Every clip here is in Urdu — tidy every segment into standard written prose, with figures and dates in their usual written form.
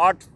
8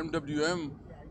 MWM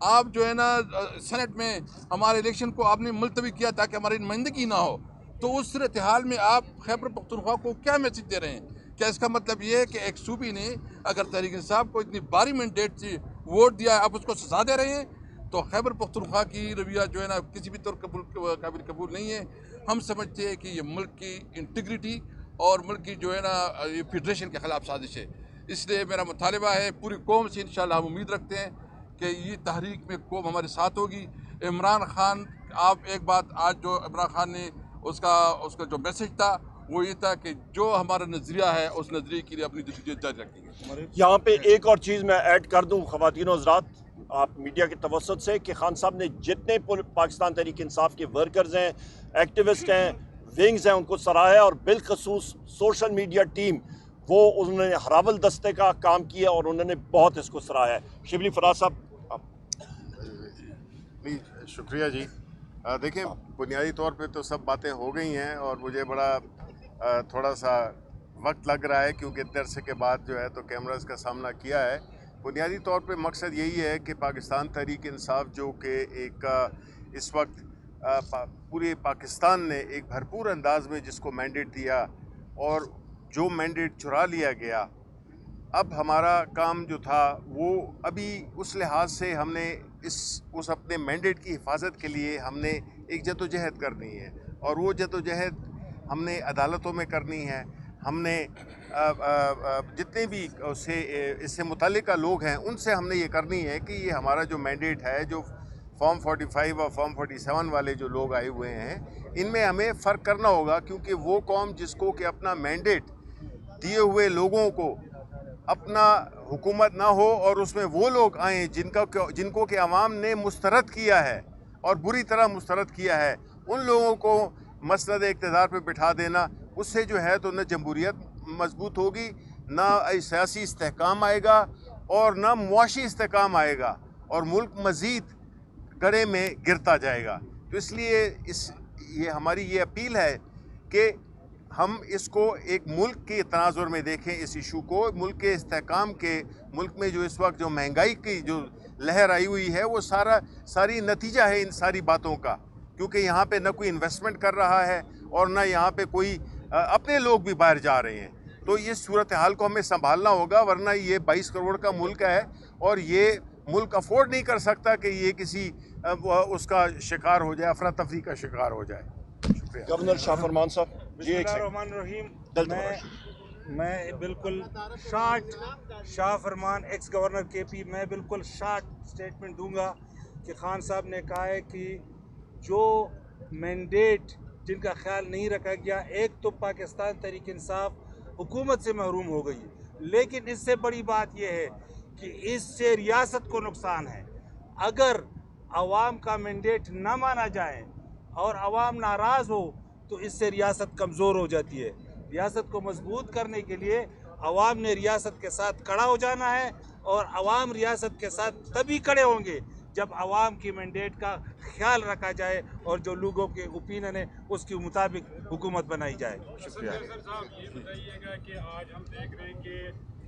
آپ جو ہے نا سینٹ میں ہمارے الیکشن کو آپ نے ملتوی کیا تاکہ ہماری نمائندگی نہ ہو، تو اس صورتحال میں آپ خیبر پختونخوا کو کیا میسج دے رہے ہیں؟ کیا اس کا مطلب یہ ہے کہ ایک صوبی نے اگر تحریک انصاف کو اتنی باری مینڈیٹ سے ووٹ دیا ہے آپ اس کو سزا دے رہے ہیں؟ تو خیبر پختونخوا کی رویہ جو ہے نا کسی بھی طور قابل قبول نہیں ہے. ہم سمجھتے ہیں کہ یہ ملک کی انٹیگریٹی اور ملک کی جو ہے نا یہ فیڈریشن کے خلاف سازش ہے. اس لیے میرا مطالبہ ہے پوری قوم سے، انشاءاللہ ہم امید رکھتے ہیں کہ یہ تحریک میں قوم ہمارے ساتھ ہوگی. عمران خان، آپ ایک بات آج جو عمران خان نے اس کا جو میسج تھا وہ یہ تھا کہ جو ہمارا نظریہ ہے اس نظریے کے لیے اپنی جدوجہد جاری رکھیں گے. یہاں پہ ایک اور چیز میں ایڈ کر دوں خواتین و حضرات آپ میڈیا کے توسط سے، کہ خان صاحب نے جتنے پاکستان تحریک انصاف کے ورکرز ہیں، ایکٹیوسٹ ہیں، ونگز ہیں، ان کو سراہا، اور بالخصوص سوشل میڈیا ٹیم، وہ انہوں نے ہراول دستے کا کام کیا اور انہوں نے بہت اس کو سراہا ہے. شبلی فراز صاحب. شکریہ جی. دیکھیں بنیادی طور پہ تو سب باتیں ہو گئی ہیں اور مجھے بڑا تھوڑا سا وقت لگ رہا ہے کیونکہ اتنے عرصے کے بعد جو ہے تو کیمراز کا سامنا کیا ہے. بنیادی طور پہ مقصد یہی ہے کہ پاکستان تحریک انصاف جو کہ ایک اس وقت پورے پاکستان نے ایک بھرپور انداز میں جس کو مینڈیٹ دیا اور جو مینڈیٹ چرا لیا گیا، اب ہمارا کام جو تھا وہ ابھی اس لحاظ سے ہم نے اس اپنے مینڈیٹ کی حفاظت کے لیے ہم نے ایک جدوجہد کرنی ہے، اور وہ جدوجہد ہم نے عدالتوں میں کرنی ہے. ہم نے جتنے بھی اس سے متعلقہ لوگ ہیں ان سے ہم نے یہ کرنی ہے کہ یہ ہمارا جو مینڈیٹ ہے، جو فارم 45 اور فارم 47 والے جو لوگ آئے ہوئے ہیں، ان میں ہمیں فرق کرنا ہوگا، کیونکہ وہ قوم جس کو کہ اپنا مینڈیٹ دیے ہوئے لوگوں کو اپنا حکومت نہ ہو اور اس میں وہ لوگ آئیں جن کو کہ عوام نے مسترد کیا ہے اور بری طرح مسترد کیا ہے، ان لوگوں کو مسند اقتدار پہ بٹھا دینا، اس سے جو ہے تو نہ جمہوریت مضبوط ہوگی، نہ سیاسی استحکام آئے گا اور نہ معاشی استحکام آئے گا، اور ملک مزید گڑھے میں گرتا جائے گا. تو اس لیے یہ ہماری یہ اپیل ہے کہ ہم اس کو ایک ملک کے تناظر میں دیکھیں، اس ایشو کو ملک کے استحکام کے. ملک میں جو اس وقت جو مہنگائی کی جو لہر آئی ہوئی ہے وہ ساری نتیجہ ہے ان ساری باتوں کا، کیونکہ یہاں پہ نہ کوئی انویسٹمنٹ کر رہا ہے اور نہ یہاں پہ کوئی اپنے لوگ بھی باہر جا رہے ہیں. تو یہ صورتحال کو ہمیں سنبھالنا ہوگا، ورنہ یہ 22 کروڑ کا ملک ہے اور یہ ملک افورڈ نہیں کر سکتا کہ یہ کسی اس کا شکار ہو جائے، افراتفری کا شکار ہو جائے. شکریہ. گورنر شاہ فرمان صاحب. بسم اللہ الرحمن الرحیم. میں بالکل شاہ فرمان ایکس گورنر کے پی، میں بالکل شارٹ سٹیٹمنٹ دوں گا کہ خان صاحب نے کہا ہے کہ جو مینڈیٹ جن کا خیال نہیں رکھا گیا، ایک تو پاکستان تحریک انصاف حکومت سے محروم ہو گئی، لیکن اس سے بڑی بات یہ ہے کہ اس سے ریاست کو نقصان ہے. اگر عوام کا مینڈیٹ نہ مانا جائے اور عوام ناراض ہو تو اس سے ریاست کمزور ہو جاتی ہے. ریاست کو مضبوط کرنے کے لیے عوام نے ریاست کے ساتھ کھڑا ہو جانا ہے، اور عوام ریاست کے ساتھ تبھی کھڑے ہوں گے جب عوام کی مینڈیٹ کا خیال رکھا جائے اور جو لوگوں کے اوپینین ہے اس کے مطابق حکومت بنائی جائے. شکریہ. سر صاحب یہ بتائیے گا کہ آج ہم دیکھ رہے ہیں کہ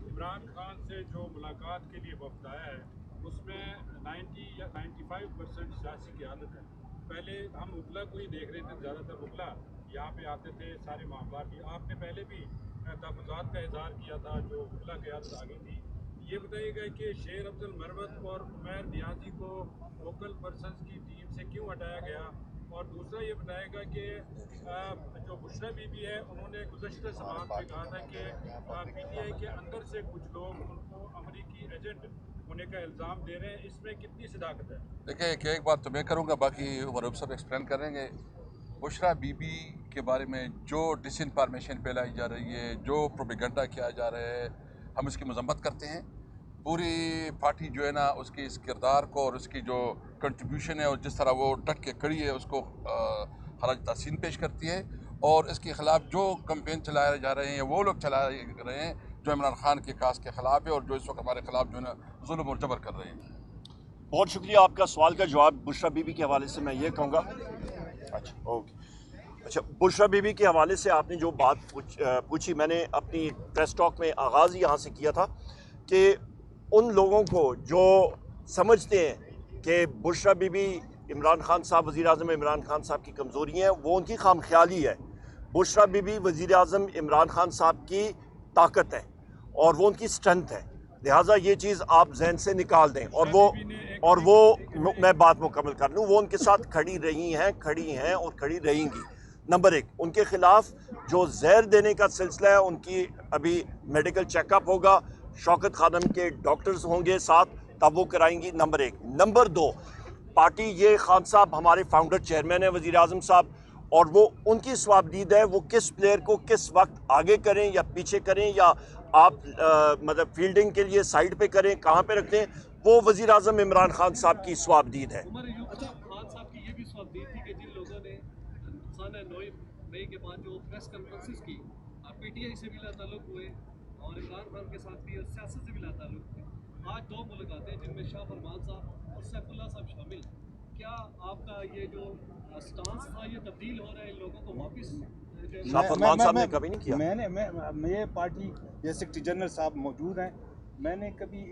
عمران خان سے جو ملاقات کے لیے وفد آیا ہے اس میں 90 یا 95% سیاسی قیادت ہے. پہلے ہم وکلا کو ہی دیکھ رہے تھے، زیادہ تر وکلا یہاں پہ آتے تھے سارے معاملات کی. آپ نے پہلے بھی تحفظات کا اظہار کیا تھا جو وکلا قیادت آ گئی تھی. یہ بتائیے گا کہ شیر افضل مروت اور عمیر نیازی کو لوکل پرسنز کی ٹیم سے کیوں ہٹایا گیا؟ اور دوسرا یہ بتائے گا کہ جو بشرا بی بی ہے انہوں نے گزشتہ سماعت میں کہا تھا کہ پی ٹی آئی کے اندر سے کچھ لوگ ان کو امریکی ایجنٹ ہونے کا الزام دے رہے ہیں، اس میں کتنی صداقت ہے؟ دیکھیں کہ ایک بات تو میں کروں گا، باقی عمر صاحب ایکسپلین کریں گے. بشرا بی بی کے بارے میں جو ڈس انفارمیشن پھیلائی جا رہی ہے، جو پروپیگنڈا کیا جا رہا ہے، ہم اس کی مذمت کرتے ہیں. پوری پارٹی جو ہے نا اس کی اس کردار کو اور اس کی جو کنٹریبیوشن ہے اور جس طرح وہ ڈٹ کے کھڑی ہے اس کو خراج تحسین پیش کرتی ہے. اور اس کے خلاف جو کمپین چلائے جا رہے ہیں وہ لوگ چلا رہے ہیں جو عمران خان کے کاس کے خلاف ہے اور جو اس وقت ہمارے خلاف جو ہے نا ظلم اور جبر کر رہے ہیں. بہت شکریہ. آپ کا سوال کا جواب بشرا بی بی کے حوالے سے میں یہ کہوں گا. اچھا بشرا بی بی کے حوالے سے آپ نے جو بات پوچھی، میں نے اپنی پریس ٹاک میں آغاز یہاں سے کیا تھا کہ ان لوگوں کو جو سمجھتے ہیں کہ بشرا بی بی عمران خان صاحب وزیر اعظم عمران خان صاحب کی کمزوری ہیں، وہ ان کی خام خیالی ہے. بشرا بی بی وزیر اعظم عمران خان صاحب کی طاقت ہے اور وہ ان کی اسٹرینتھ ہے، لہٰذا یہ چیز آپ ذہن سے نکال دیں. اور وہ میں بات مکمل کر لوں، وہ ان کے ساتھ کھڑی ہیں اور کھڑی رہیں گی. نمبر 1، ان کے خلاف جو زہر دینے کا سلسلہ ہے ان کی ابھی میڈیکل چیک اپ ہوگا، شوکت خانم کے ڈاکٹرز ہوں گے ساتھ، تب وہ کرائیں گی. نمبر 1. نمبر 2، پارٹی یہ خان صاحب ہمارے فاؤنڈر چیئرمین ہیں وزیر اعظم صاحب، اور وہ ان کی ثوابدید ہے وہ کس پلیئر کو کس وقت آگے کریں یا پیچھے کریں یا آپ مطلب فیلڈنگ کے لیے سائڈ پہ کریں، کہاں پہ رکھتے ہیں، وہ وزیر اعظم عمران خان صاحب کی ثوابدید ہے. خان صاحب کی یہ بھی ثوابدید تھی کہ جن لوگوں نے 9 مئی کے بعد جو پریس کانفرنسز کی، پی ٹی آئی سے بھی لا تعلق ہوئے اور عمران خان کے ساتھ بھی اور سیاست سے بھی لا تعلق ہوئے. آج 2 ملاقاتیں جن میں شاہ فرمان صاحب اور سیف اللہ صاحب شامل، کیا آپ کا یہ جو سٹانس تھا یہ تبدیل ہو رہا ہے ان لوگوں کو واپس؟ شاہ فرمان صاحب نے کبھی نہیں کیا. میں پارٹی یا سیکرٹری جنرل صاحب موجود ہیں، میں نے کبھی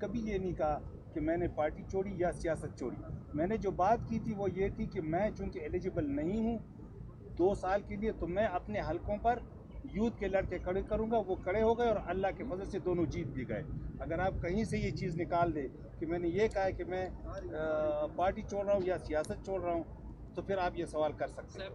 کبھی یہ نہیں کہا کہ میں نے پارٹی چھوڑی یا سیاست چھوڑی. میں نے جو بات کی تھی وہ یہ تھی کہ میں چونکہ ایلیجیبل نہیں ہوں 2 سال کے لیے، تو میں اپنے حلقوں پر یوتھ کے لڑکے کھڑے کروں گا. وہ کھڑے ہو گئے اور اللہ کے فضل سے دونوں جیت بھی گئے. اگر آپ کہیں سے یہ چیز نکال دیں کہ میں نے یہ کہا ہے کہ میں پارٹی چھوڑ رہا ہوں یا سیاست چھوڑ رہا ہوں، تو پھر آپ یہ سوال کر سکتے ہیں.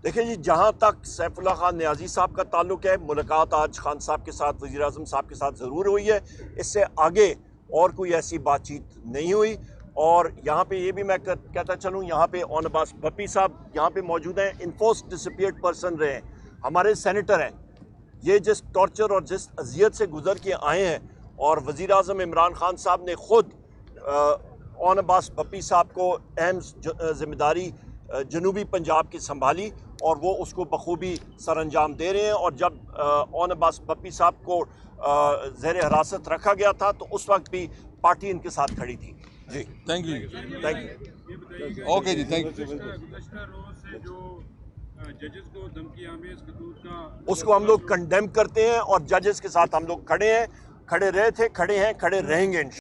دیکھیں جی، جہاں تک سیف اللہ خان نیازی صاحب کا تعلق ہے، ملاقات آج خان صاحب کے ساتھ وزیر اعظم صاحب کے ساتھ ضرور ہوئی ہے، اس سے آگے اور کوئی ایسی بات چیت نہیں ہوئی. اور یہاں پہ یہ بھی میں کہتا چلوں، یہاں پہ اون عباس بپی صاحب یہاں پہ موجود ہیں، انفورسڈ ڈسپیئرڈ پرسن رہے ہیں، ہمارے سینیٹر ہیں. یہ جس ٹارچر اور جس اذیت سے گزر کے آئے ہیں، اور وزیر اعظم عمران خان صاحب نے خود اون عباس بپی صاحب کو اہم ذمہ داری جنوبی پنجاب کی سنبھالی اور وہ اس کو بخوبی سر انجام دے رہے ہیں. اور جب اون عباس بپی صاحب کو زیر حراست رکھا گیا تھا تو اس وقت بھی پارٹی ان کے ساتھ کھڑی تھی. جی تھینک یو. اوکے جی، تھینک یو. گزشتہ روز سے جو ججز کو دھمکی آمیز خطوط کا، اس کو ہم لوگ کنڈیم کرتے ہیں اور ججز کے ساتھ ہم لوگ کھڑے ہیں، کھڑے رہے تھے، کھڑے ہیں، کھڑے رہیں گے.